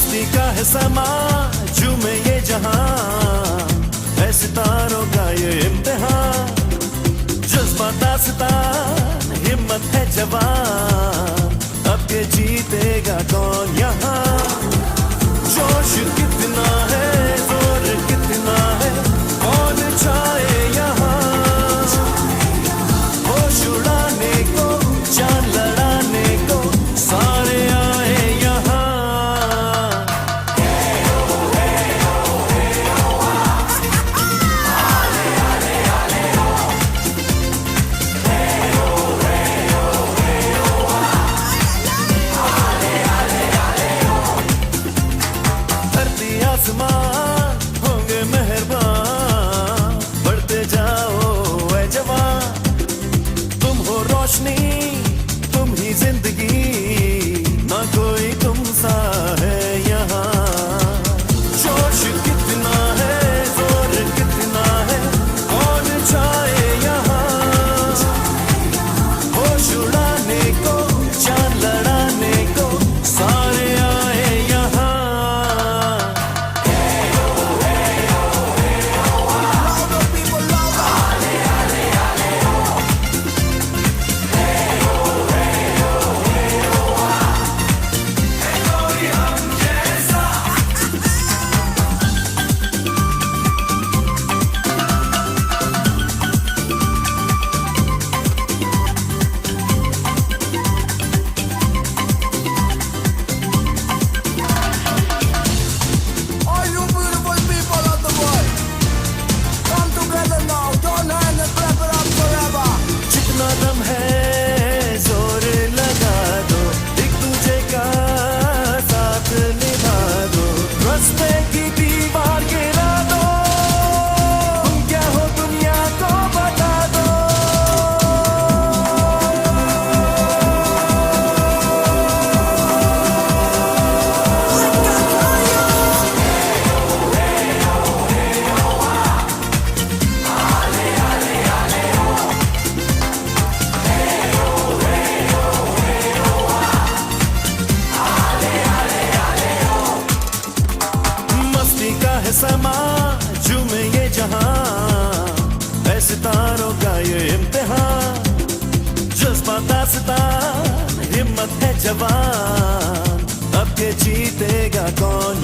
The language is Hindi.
मस्ती का है समा झूमे ये जहां, है सितारों का ये इम्तिहान। जज्बा दास्तान हिम्मत है जवान, अब ये जीतेगा कौन यहाँ। जोश कितना है जोर कितना है, कौन चाहे यहाँ। होश उड़ाने को जान लड़ाने को सारे आए यहाँ। धरती आसमान होंगे मेहरबान, बढ़ते जाओ ऐ जवान। तुम हो रोशनी तुम ही जिंदगी, ना कोई तुम सा है यहाँ। जोश कितना है जोर कितना है, कौन चाहे यहाँ। होश उड़ाने को जान लड़ाने को सारे आए यहाँ। All you beautiful people of the world, come together now, join hands and clap it up forever. जितना दम है जोर लगा दो, एक दूजे का साथ निभा दो। रास्ते की दीवार गिरा दो, तुम क्या हो दुनिया को बता दो। मस्ती का है समा झूमे ये जहां, है सितारों का ये इम्तिहान। जज्बा दास्तान हिम्मत है जवान, अब ये जीतेगा कौन